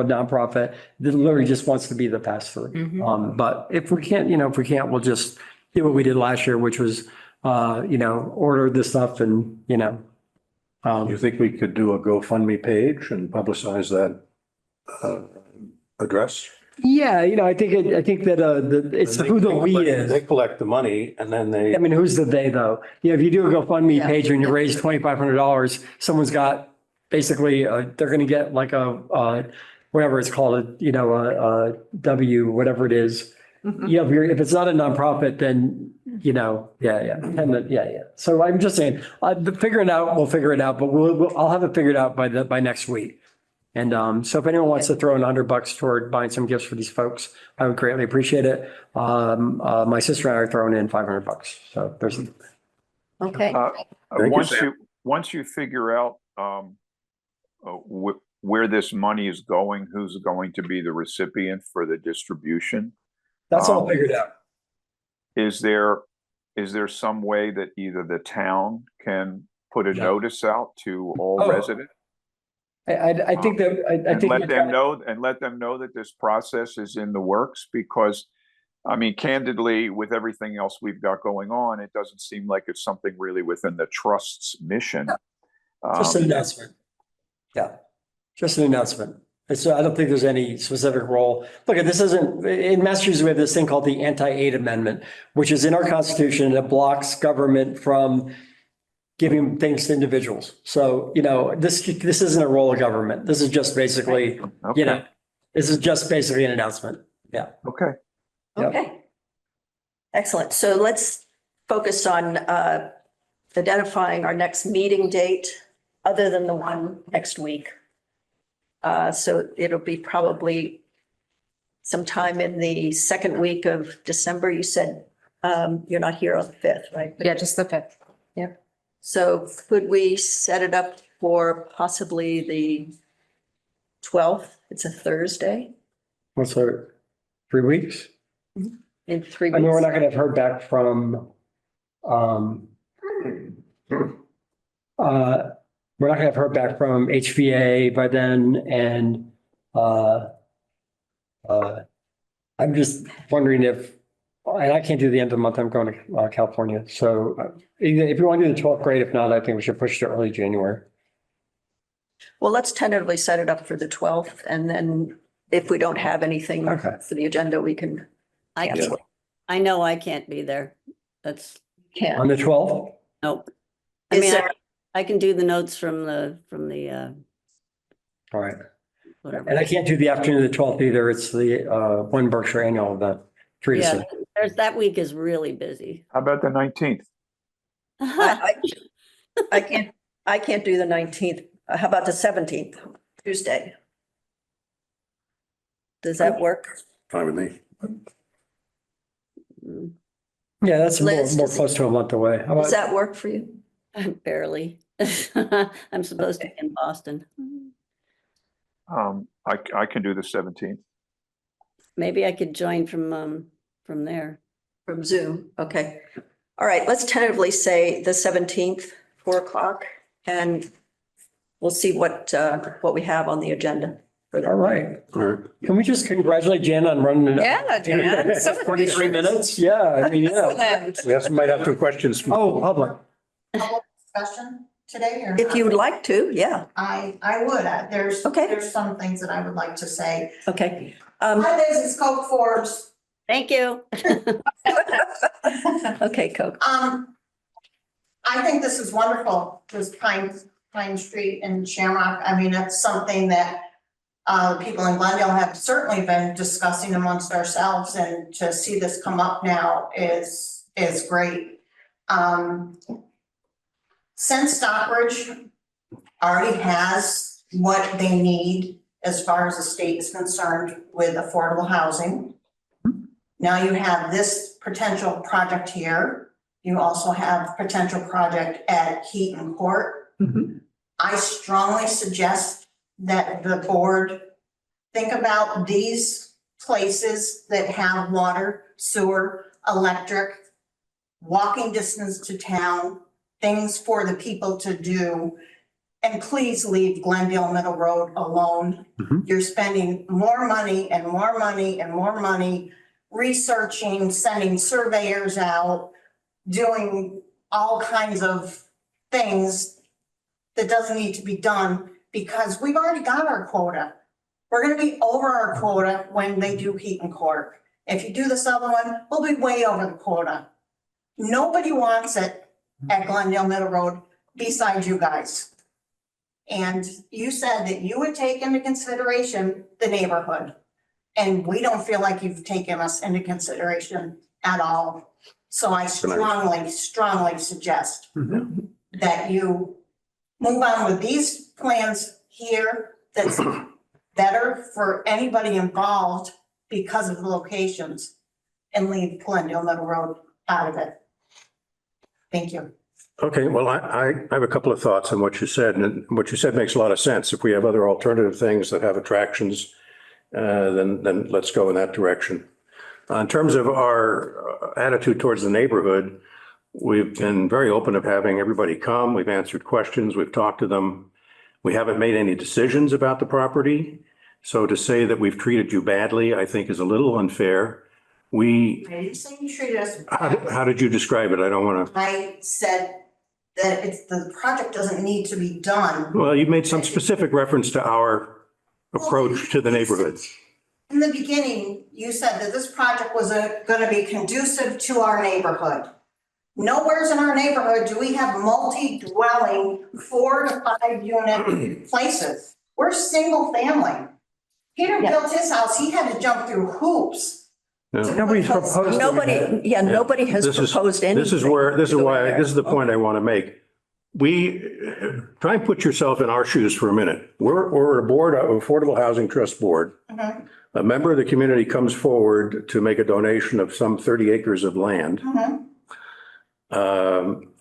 nonprofit that literally just wants to be the pass through. But if we can't, we'll just do what we did last year, which was, order the stuff and, You think we could do a GoFundMe page and publicize that address? yeah, I think that it's who the we is. They collect the money and then they. I mean, who's the they though? If you do a GoFundMe Yeah. page and you raise $2,500, someone's got basically, they're going to get like whatever it's called, a W, whatever it is. If it's not a nonprofit, then, yeah. So I'm just saying, figure it out, we'll figure it out, but I'll have it figured out by next week. And so if anyone wants to throw in $100 toward buying some gifts for these folks, I would greatly appreciate it. My sister and I are throwing in $500. So there's. okay, Thank you, Sam. Once you figure out where this money is going, who's going to be the recipient for the distribution, That's all figured out. is there some way that either the town can put a notice out to all Oh. residents? I think that, I And think. let them know that this process is in the works, because I mean, candidly, with everything else we've got going on, it doesn't seem like it's something really within the trust's mission. Just an announcement. Yeah, just an announcement. I don't think there's any specific role. Look, this isn't, in Massachusetts, we have this thing called the Anti-Aid Amendment, which is in our constitution that blocks government from giving things to individuals. So, this isn't a role of government. This is just basically, Okay. this is just basically an announcement. Yeah. Okay. Yep. Okay. Excellent. So let's focus on identifying our next meeting date, other than the one next week. So it'll be probably sometime in the second week of December. You said you're not here on the 5th, right? Yeah, just the 5th. So could we set it up for possibly the 12th? It's a Thursday What's our, 3 weeks? in 3 I mean, we're weeks. not gonna have heard back from, we're not gonna have heard back from HVA by then, and, I'm just wondering if, and I can't do the end of the month, I'm going to, California, so if you want to do the 12th, great, if not, I think we should push to early January. Well, let's tentatively set it up for the 12th, and then if we don't have anything Okay. for the agenda, we can I cancel it. I know I can't be there. That's, Can't. On the 12th? nope. I Is mean, there- I can do the notes from the, All right. whatever. And I can't do the afternoon of the 12th either. It's the One Berkshire Annual event, 3 to Yeah, 6. that week is really busy. How about the 19th? I can't do the 19th. How about the 17th, Tuesday? Does that work? Fine with me. Yeah, that's more Liz, does- close to a month away. How Does about, that work for you? Barely. I'm supposed to be in Boston. I can do the 17th. Maybe I could join from there. From Zoom, okay. All right, let's tentatively say the 17th, 4 o'clock, and we'll see what we have on the agenda. for that. all right. All right. Can we just congratulate Jen on running it? Yeah, Jan, so 43 minutes? Yeah, I mean, yeah. Excellent. We also might have some questions. Oh, public. Discussion today or? If you would like to, yeah, I would, there's, Okay. there's some things that I would like to say. okay. Hi, Liz, it's Coke Forbes. Thank you. Okay, Coke. I think this is wonderful, this Pine Street and Shamrock. I mean, it's something that people in Glendale have certainly been discussing amongst ourselves, and to see this come up now is great. Since Stockbridge already has what they need as far as the state is concerned with affordable housing. Now you have this potential project here. You also have potential project at Heaton Court. I strongly suggest that the board think about these places that have water, sewer, electric, walking distance to town, things for the people to do. And please leave Glendale Middle Road alone. You're spending more money and more money and more money researching, sending surveyors out, doing all kinds of things that doesn't need to be done, because we've already got our quota. We're gonna be over our quota when they do Heaton Court. If you do this other one, we'll be way over the quota. Nobody wants it at Glendale Middle Road besides you guys. And you said that you would take into consideration the neighborhood. And we don't feel like you've taken us into consideration at all. So I strongly suggest that you move on with these plans here that's better for anybody involved because of the locations, and leave Glendale Middle Road out of it. Thank you. Okay, well, I have a couple of thoughts on what you said, and what you said makes a lot of sense. If we have other alternative things that have attractions, then let's go in that direction. In terms of our attitude towards the neighborhood, we've been very open of having everybody come. We've answered questions. We've talked to them. We haven't made any decisions about the property. So to say that we've treated you badly, I think is a little unfair. we, I didn't say you treated us. how did you describe it? I don't want to, I said that the project doesn't need to be done. well, you made some specific reference to our approach to the neighborhood. In the beginning, you said that this project was gonna be conducive to our neighborhood. Nowhere's in our neighborhood do we have multi-dwelling, 4 to 5 unit places. We're single family. Peter built his house, he had to jump through hoops. Yeah. Nobody's proposed. Nobody has This is- proposed anything. This is where, this is to do why, there. this is the point I want to make. We, try and put yourself in our shoes for a minute. We're a board, of Affordable Housing Trust Board. Mhm. A member of the community comes forward to make a donation of some 30 acres of land. Mhm.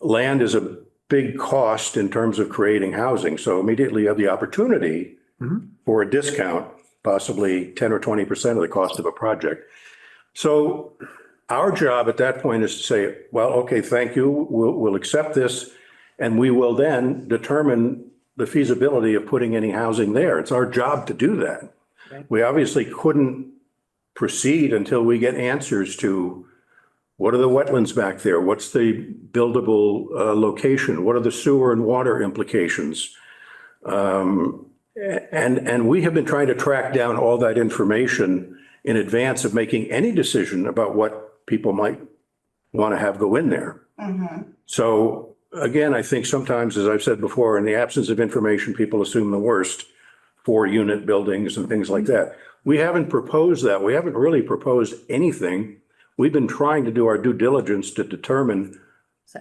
Land is a big cost in terms of creating housing. So immediately you have the opportunity for a discount, possibly 10 or 20% of the cost of a project. So our job at that point is to say, well, okay, thank you. We'll accept this. And we will then determine the feasibility of putting any housing there. It's our job to do that. We obviously couldn't proceed until we get answers to what are the wetlands back there? What's the buildable location? What are the sewer and water implications? And we have been trying to track down all that information in advance of making any decision about what people might want to have go in there. Mhm. So again, I think sometimes, as I've said before, in the absence of information, people assume the worst for unit buildings and things like that. We haven't proposed that. We haven't really proposed anything. We've been trying to do our due diligence to determine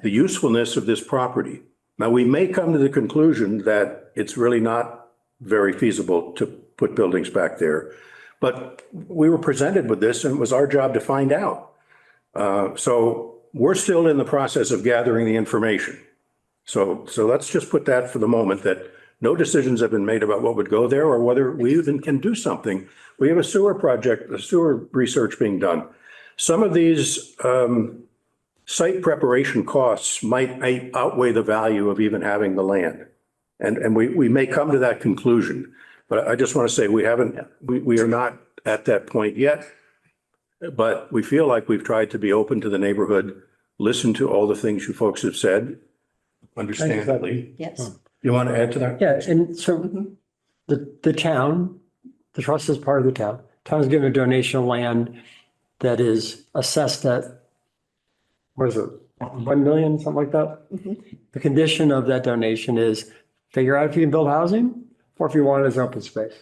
the usefulness of this property. Now, we may come to the conclusion that it's really not very feasible to put buildings back there. But we were presented with this and it was our job to find out. So we're still in the process of gathering the information. So let's just put that for the moment, that no decisions have been made about what would go there or whether we even can do something. We have a sewer project, a sewer research being done. Some of these site preparation costs might outweigh the value of even having the land. And we may come to that conclusion. But I just want to say we are not at that point yet. But we feel like we've tried to be open to the neighborhood, listen to all the things you folks have said, understandably. Yes. You want to add to that? Yeah, and so the town, the trust is part of the town. Town's given a donation of land that is assessed at, what is it, 1 million, something like that? The condition of that donation is figure out if you can build housing or if you want it as open space.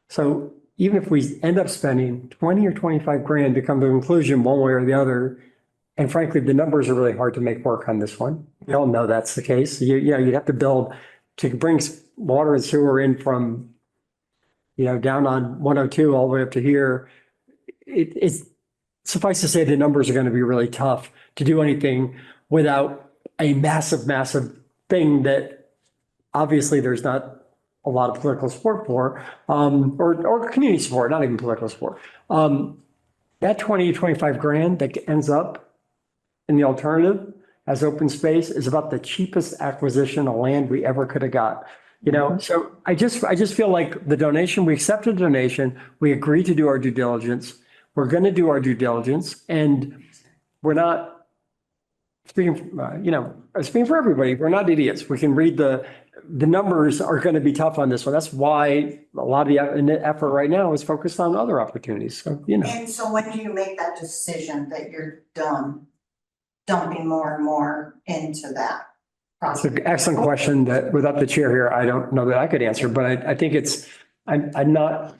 So even if we end up spending 20 or 25 grand to come to a conclusion one way or the other, and frankly, the numbers are really hard to make work on this one. We all know that's the case. You'd have to build to bring water and sewer in from, down on 102 all the way up to here. It's suffice to say, the numbers are going to be really tough to do anything without a massive, massive thing that obviously there's not a lot of political support for, or community support, not even political support. That 20, 25 grand that ends up in the alternative as open space is about the cheapest acquisition of land we ever could have got. So I just feel like the donation, we accepted the donation, we agreed to do our due diligence. We're going to do our due diligence, and we're not speaking for everybody. We're not idiots. We can read the numbers are going to be tough on this one. That's why a lot of the effort right now is focused on other opportunities. So, And so when do you make that decision that you're done dumping more and more into that It's process? an excellent question that without the chair here, I don't know that I could answer, but I think I'm not.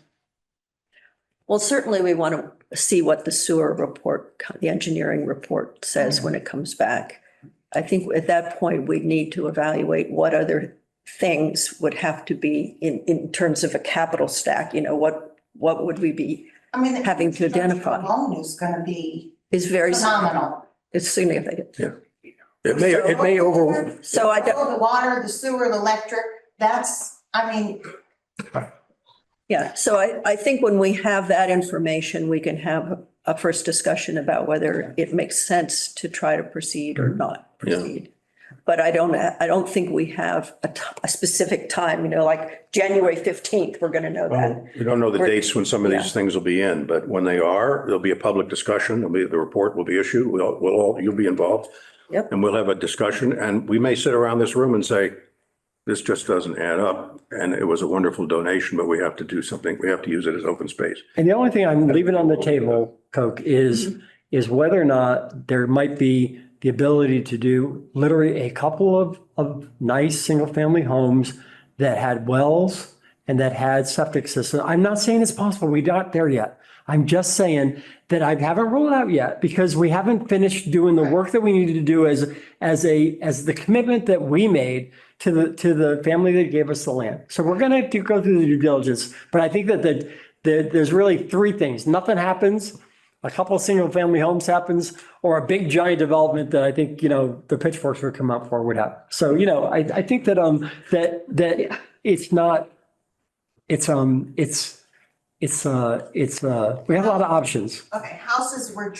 Well, certainly we want to see what the sewer report, the engineering report says when it comes back. I think at that point, we'd need to evaluate what other things would have to be in terms of a capital stack, what would we be I mean, having to identify? Alone is gonna be Is very, phenomenal. it's significant. Yeah. It may over. So I don't, The water, the sewer, the electric, yeah, so I think when we have that information, we can have a first discussion about whether it makes sense to try to proceed or not proceed. but I don't think we have a specific time, like January 15th, we're going to know that. We don't know the dates when some of these things will be in, but when they are, there'll be a public discussion. The report will be issued. You'll be involved. Yep. And we'll have a discussion, and we may sit around this room and say, this just doesn't add up. And it was a wonderful donation, but we have to do something. We have to use it as open space. And the only thing I'm leaving on the table, Coke, is whether or not there might be the ability to do literally a couple of nice single-family homes that had wells and that had septic systems. I'm not saying it's possible. We're not there yet. I'm just saying that I haven't ruled out yet because we haven't finished doing the work that we needed to do as the commitment that we made to the family that gave us the land. So we're going to have to go through the due diligence. But I think that there's really three things. Nothing happens. A couple of single family homes happens, or a big giant development that I think, the pitchforks would come out for would happen. So, I think that, that it's not, we have a lot of options. Okay, houses were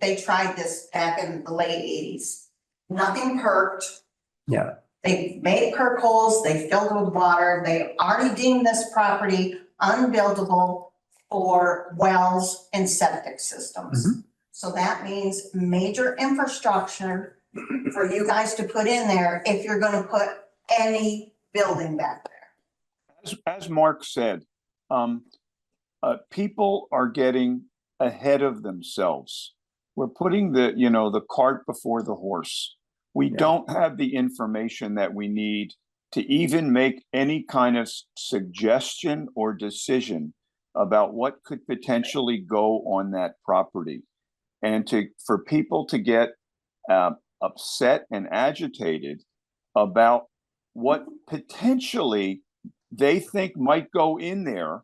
they tried this back in the late 80s. Nothing perked. Yeah. They made perk holes, they filled with water, they already deemed this property unbuildable for wells and septic systems. So that means major infrastructure for you guys to put in there if you're gonna put any building back there. As Mark said, people are getting ahead of themselves. We're putting the cart before the horse. We don't have the information that we need to even make any kind of suggestion or decision about what could potentially go on that property. And for people to get upset and agitated about what potentially they think might go in there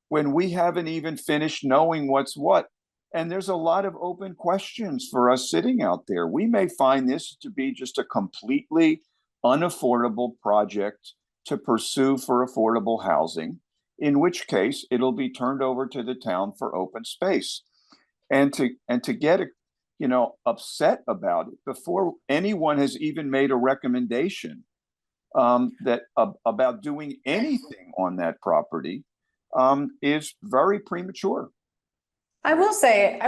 when we haven't even finished knowing what's what. And there's a lot of open questions for us sitting out there. We may find this to be just a completely unaffordable project to pursue for affordable housing, in which case it'll be turned over to the town for open space. And to get upset about it before anyone has even made a recommendation about doing anything on that property is very premature. I will say,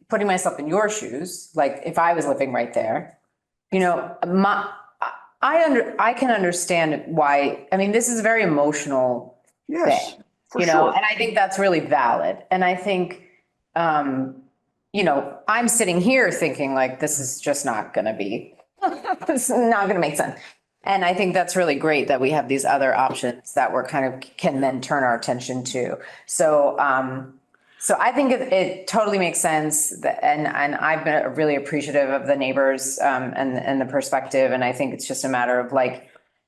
putting myself in your shoes, like if I was living right there, I can understand why. I mean, this is a very emotional thing, sure. and I think that's really valid. And I think, I'm sitting here thinking like, this is just not going to be, this is not going to make sense. And I think that's really great that we have these other options that we're can then turn our attention to. So, so I think it totally makes sense, and I've been really appreciative of the neighbors and the perspective, and I think it's just a matter of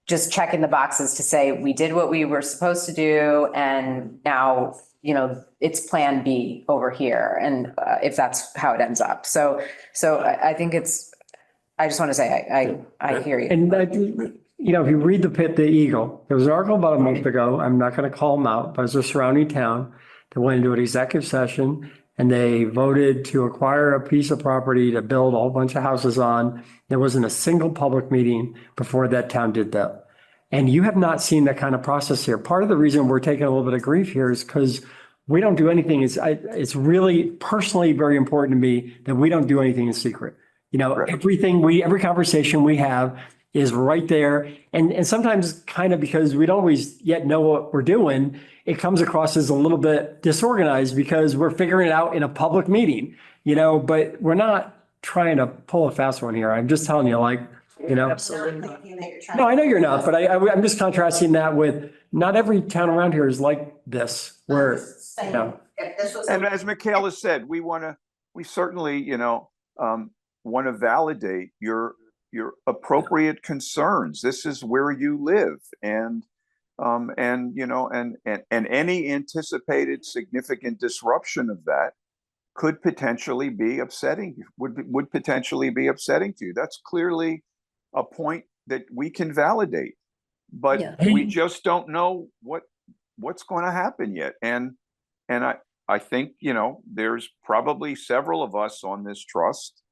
just checking the boxes to say we did what we were supposed to do, and now it's Plan B over here, and if that's how it ends up. So I think I just want to say I hear you. And if you read the Eagle, there was an article about a month ago. I'm not going to call them out, but it's a surrounding town. They went into an executive session and they voted to acquire a piece of property to build a whole bunch of houses on. There wasn't a single public meeting before that town did that. And you have not seen that kind of process here. Part of the reason we're taking a little bit of grief here is because we don't do anything. It's really personally very important to me that we don't do anything in secret. Every conversation we have is right there. And sometimes kind of because we don't always yet know what we're doing, it comes across as a little bit disorganized because we're figuring it out in a public meeting, but we're not trying to pull a fast one here. I'm just telling you, Absolutely. No, I know you're not, but I'm just contrasting that with not every town around here is like this, where, And as Michaela said, we certainly, want to validate your appropriate concerns. This is where you live, and any anticipated significant disruption of that could potentially be upsetting, would potentially be upsetting to you. That's clearly a point that we can validate, but we just don't know what's going to happen yet. And I think, there's probably several of us on this trust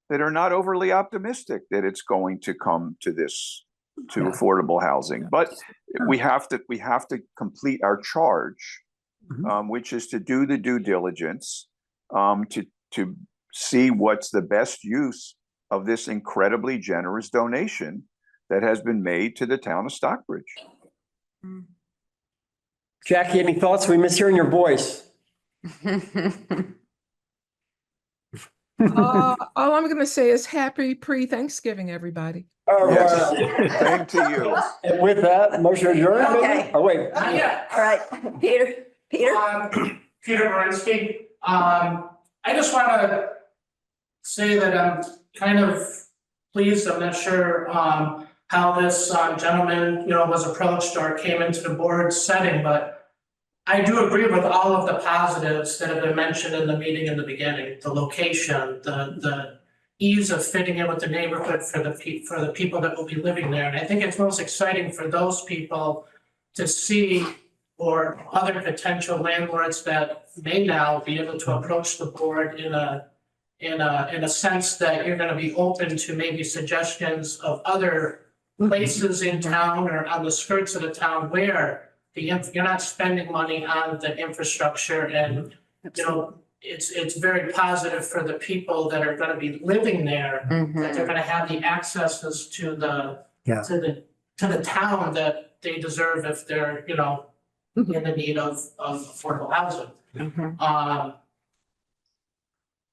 that are not overly optimistic that it's going to come to this, to affordable housing. But we have to complete our charge, which is to do the due diligence, to see what's the best use of this incredibly generous donation that has been made to the town of Stockbridge. Jackie, any thoughts? We miss hearing your voice. All I'm going to say is happy pre-Thanksgiving, everybody. All Yes, right. same to you. And with that, motion adjourned. Okay. Oh, wait. Yeah. All right, Peter. Peter Borinsky. I just want to say that I'm kind of pleased. I'm not sure how this gentleman, was approached or came into the board setting, but I do agree with all of the positives that have been mentioned in the meeting in the beginning. The location, the ease of fitting in with the neighborhood for the people that will be living there. And I think it's most exciting for those people to see, or other potential landlords that may now be able to approach the board in a sense that you're going to be open to maybe suggestions of other places in town or on the skirts of the town where you're not spending money on the infrastructure, and it's very positive for the people that are going to be living there, that they're going to have the accesses to the town that they deserve if they're in the need of affordable housing.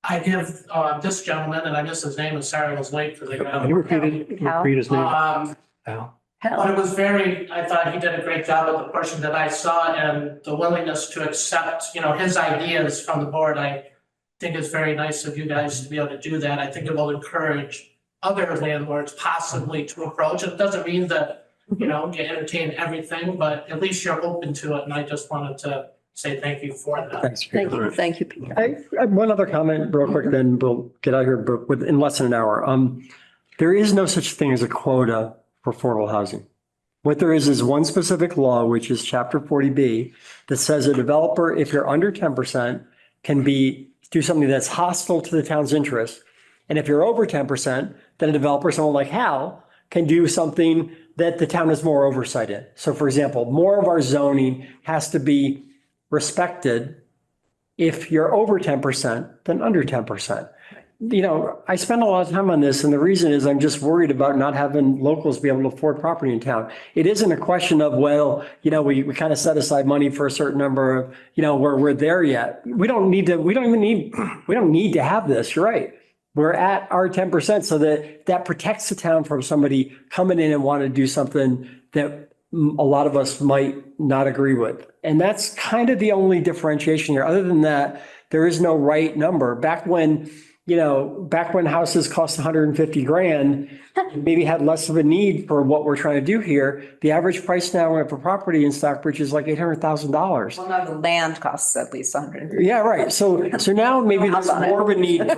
I give this gentleman, and I missed his name, and sorry I was late because I got. Can you repeat his name? Al. But it was I thought he did a great job with the portion that I saw, and the willingness to accept, his ideas from the board. I think it's very nice of you guys to be able to do that. I think it will encourage other landlords possibly to approach. It doesn't mean that, you entertain everything, but at least you're open to it. And I just wanted to say thank you for that. Thanks, Peter. Thank you, Peter. I have one other comment real quick, then we'll get out of here in less than an hour. There is no such thing as a quota for affordable housing. What there is one specific law, which is Chapter 40B, that says a developer, if you're under 10%, can do something that's hostile to the town's interest. And if you're over 10%, then a developer, someone like Hal, can do something that the town has more oversight in. So for example, more of our zoning has to be respected if you're over 10% than under 10%. I spend a lot of time on this, and the reason is I'm just worried about not having locals be able to afford property in town. It isn't a question of, we kind of set aside money for a certain number of, where we're there yet. We don't need to have this. You're right. We're at our 10% so that protects the town from somebody coming in and wanting to do something that a lot of us might not agree with. And that's kind of the only differentiation here. Other than that, there is no right number. Back when houses cost 150 grand, maybe had less of a need for what we're trying to do here. The average price now for property in Stockbridge is like $800,000. Well, now the land costs at least 100. Yeah, right. So now maybe there's more of a need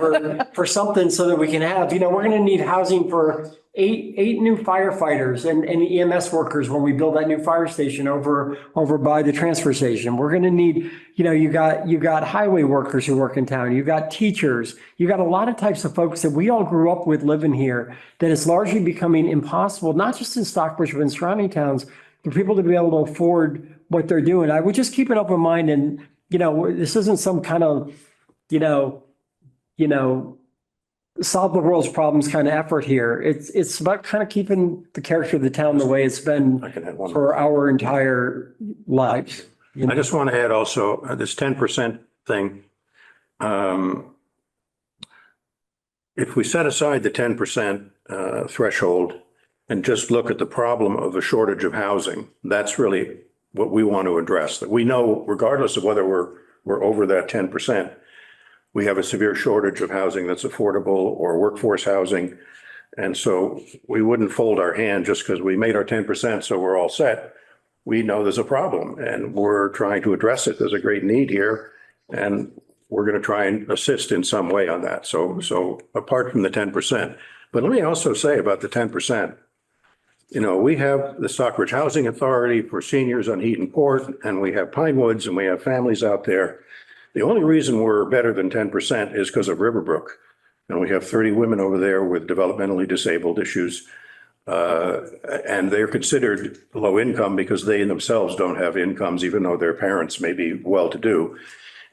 for something so that we can have, we're going to need housing for eight new firefighters and EMS workers when we build that new fire station over by the transfer station. We're going to need, you got highway workers who work in town. You got teachers. You got a lot of types of folks that we all grew up with living here that is largely becoming impossible, not just in Stockbridge, but in surrounding towns, for people to be able to afford what they're doing. I would just keep an open mind, and, this isn't some kind of, solve the world's problems kind of effort here. It's about kind of keeping the character of the town the way it's been for our entire lives. I just want to add also this 10% thing. If we set aside the 10% threshold and just look at the problem of a shortage of housing, that's really what we want to address. That we know, regardless of whether we're over that 10%, we have a severe shortage of housing that's affordable or workforce housing. And so we wouldn't fold our hand just because we made our 10%, so we're all set. We know there's a problem and we're trying to address it. There's a great need here, and we're going to try and assist in some way on that. So apart from the 10%, but let me also say about the 10%, we have the Stockbridge Housing Authority for seniors on Heaton Court, and we have Pine Woods, and we have families out there. The only reason we're better than 10% is because of Riverbrook. And we have 30 women over there with developmentally disabled issues. And they're considered low income because they themselves don't have incomes, even though their parents may be well-to-do.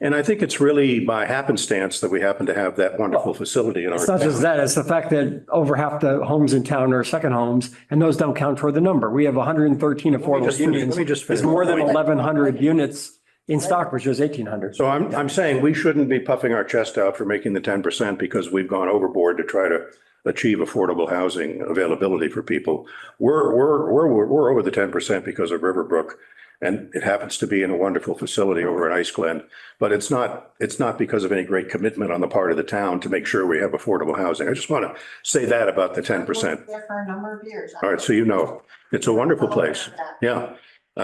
And I think it's really by happenstance that we happen to have that wonderful facility in our It's not just town. that, it's the fact that over half the homes in town are second homes, and those don't count toward the number. We have 113 affordable unions. Let me just It's finish. more than 1,100 units in Stockbridge, there's 1,800. So I'm saying we shouldn't be puffing our chest out for making the 10% because we've gone overboard to try to achieve affordable housing availability for people. We're over the 10% because of Riverbrook. And it happens to be in a wonderful facility over in Ice Glen, but it's not because of any great commitment on the part of the town to make sure we have affordable housing. I just want to say that about the 10%. There for a number of years. All right, so you know, it's a wonderful place. Yeah.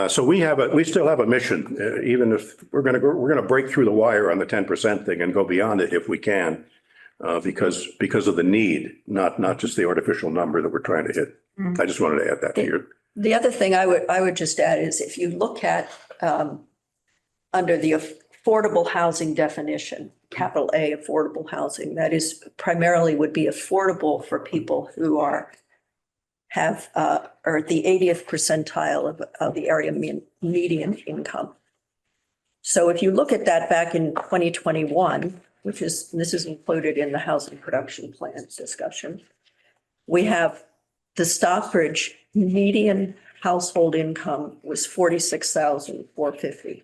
So we still have a mission, even if we're going to break through the wire on the 10% thing and go beyond it if we can, because of the need, not just the artificial number that we're trying to hit. I just wanted to add that to your. The other thing I would just add is if you look at under the affordable housing definition, capital A, affordable housing, that is primarily would be affordable for people who are at the 80th percentile of the area median income. So if you look at that back in 2021, this is included in the housing production plan discussion, we have the Stockbridge median household income was $46,450.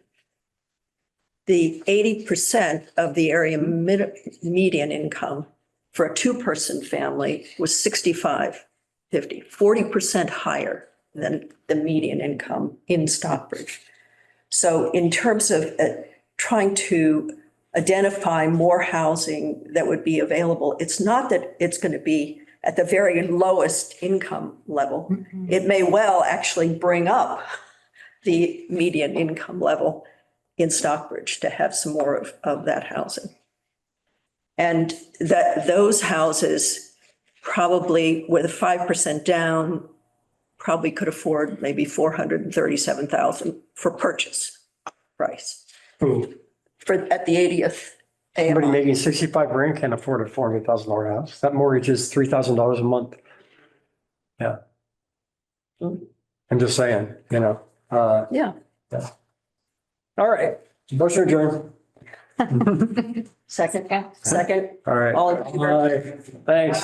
The 80% of the area median income for a two-person family was $65,550, 40% higher than the median income in Stockbridge. So in terms of trying to identify more housing that would be available, it's not that it's going to be at the very lowest income level. Mm-hmm. It may well actually bring up the median income level in Stockbridge to have some more of that housing. And that those houses probably with a 5% down probably could afford maybe $437,000 for purchase price. At the 80th Somebody AMI. making 65 grand can't afford a $400,000 house. That mortgage is $3,000 a month. Yeah. I'm just saying, Yeah. Yeah. All right. Motion adjourned. Second. All All right. in favor? Thanks.